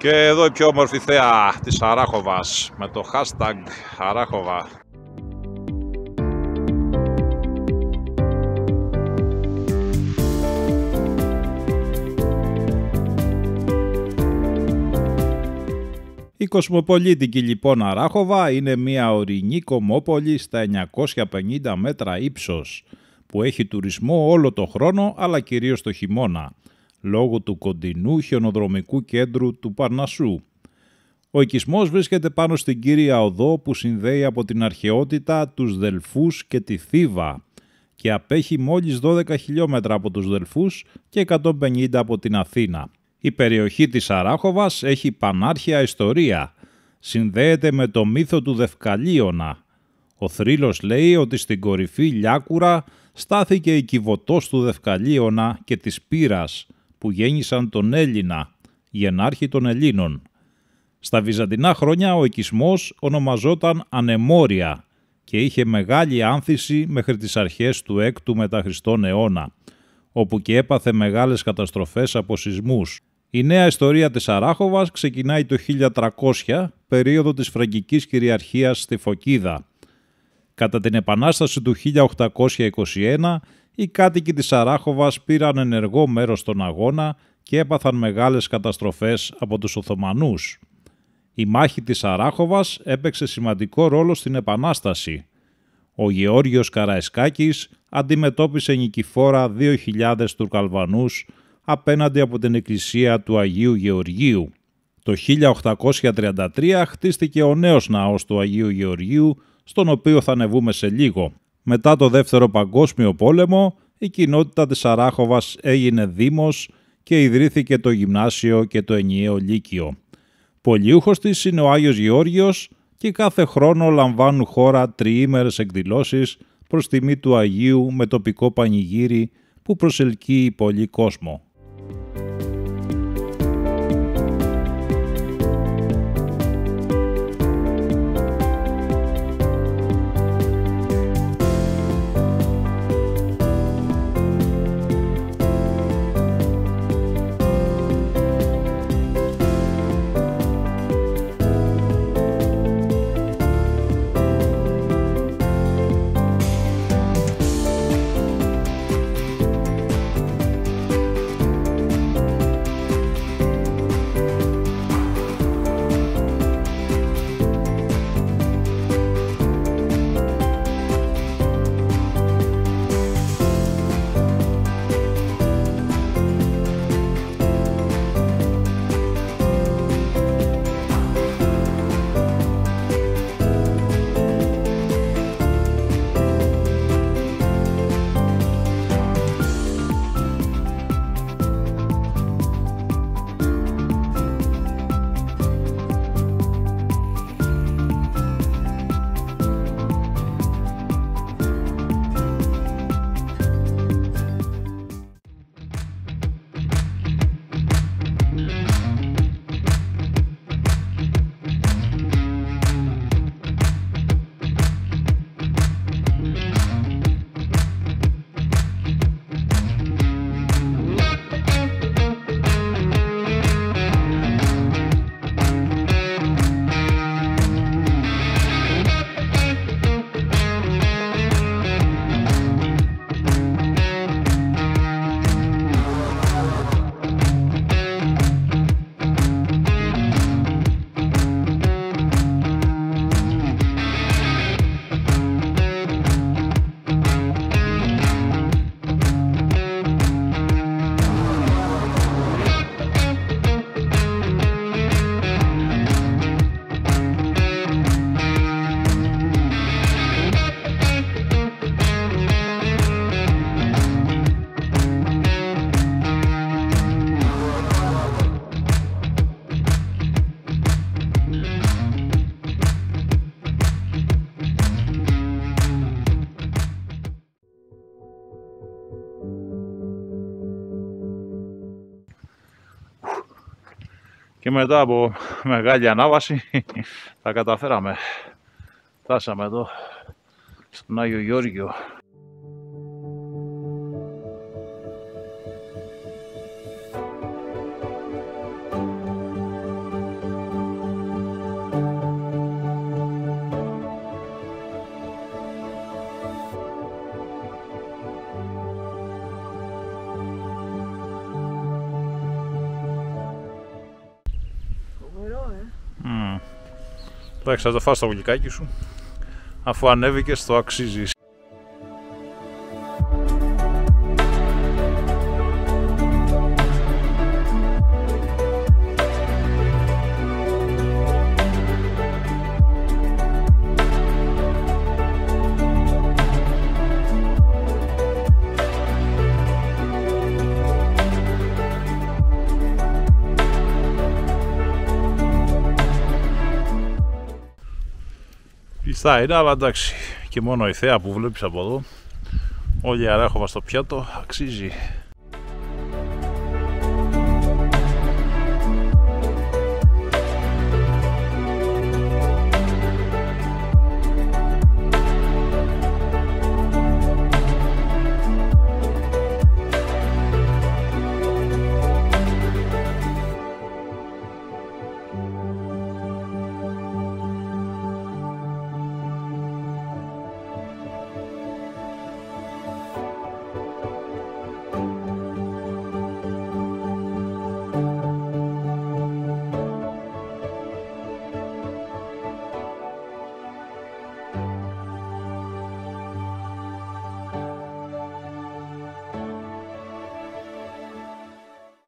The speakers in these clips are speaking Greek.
Και εδώ η πιο όμορφη θέα της Αράχοβας με το hashtag Αράχοβα. Η κοσμοπολίτικη λοιπόν Αράχοβα είναι μια ορεινή κομμόπολη στα 950 μέτρα ύψος που έχει τουρισμό όλο το χρόνο αλλά κυρίως το χειμώνα λόγω του κοντινού χιονοδρομικού κέντρου του Παρνασσού. Ο οικισμός βρίσκεται πάνω στην κύρια οδό που συνδέει από την αρχαιότητα τους Δελφούς και τη Θήβα και απέχει μόλις 12 χιλιόμετρα από τους Δελφούς και 150 από την Αθήνα. Η περιοχή της Αράχοβας έχει πανάρχαια ιστορία. Συνδέεται με το μύθο του Δευκαλίωνα. Ο θρύλος λέει ότι στην κορυφή Λιάκουρα στάθηκε η κυβωτός του Δευκαλίωνα και της Πύρας που γέννησαν τον Έλληνα, γενάρχη των Ελλήνων. Στα βυζαντινά χρόνια ο οικισμός ονομαζόταν Ανεμόρια και είχε μεγάλη άνθηση μέχρι τις αρχές του 6ου μετά Χριστόν αιώνα, όπου και έπαθε μεγάλες καταστροφές από σεισμούς. Η νέα ιστορία της Αράχοβας ξεκινάει το 1300, περίοδο της Φραγκικής κυριαρχίας στη Φωκίδα. Κατά την Επανάσταση του 1821, οι κάτοικοι της Αράχοβας πήραν ενεργό μέρος στον αγώνα και έπαθαν μεγάλες καταστροφές από τους Οθωμανούς. Η μάχη της Αράχοβας έπαιξε σημαντικό ρόλο στην Επανάσταση. Ο Γεώργιος Καραϊσκάκης αντιμετώπισε νικηφόρα 2.000 Τουρκαλβανούς απέναντι από την εκκλησία του Αγίου Γεωργίου. Το 1833 χτίστηκε ο νέος ναός του Αγίου Γεωργίου, στον οποίο θα ανεβούμε σε λίγο. Μετά το Δεύτερο Παγκόσμιο Πόλεμο, η κοινότητα της Αράχοβας έγινε δήμος και ιδρύθηκε το γυμνάσιο και το ενιαίο λύκειο. Πολιούχος της είναι ο Άγιος Γεώργιος και κάθε χρόνο λαμβάνουν χώρα τριήμερες εκδηλώσεις προς τιμή του Αγίου με τοπικό πανηγύρι που προσελκύει πολύ κόσμο. Και μετά από μεγάλη ανάβαση τα καταφέραμε. Φτάσαμε εδώ στον Άγιο Γεώργιο. Εντάξει, θα το φας το γλυκάκι σου. Αφού ανέβηκες, το αξίζεις. Πιστά είναι, αλλά εντάξει, και μόνο η θέα που βλέπεις από εδώ, όλη η Αράχοβα στο πιάτο, αξίζει.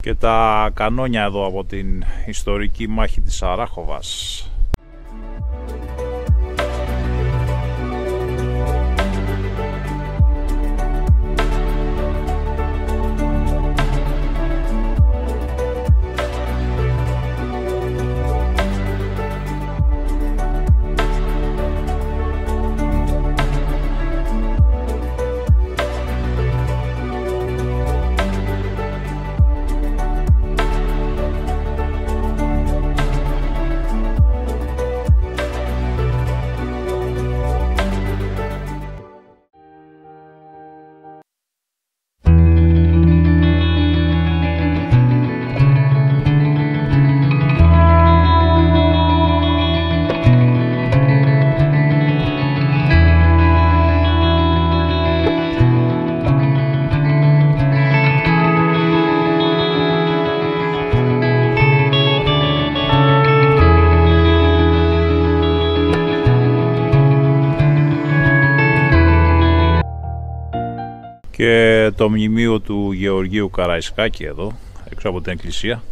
Και τα κανόνια εδώ από την ιστορική μάχη της Αράχοβας. Και το μνημείο του Γεωργίου Καραϊσκάκη εδώ, έξω από την εκκλησία.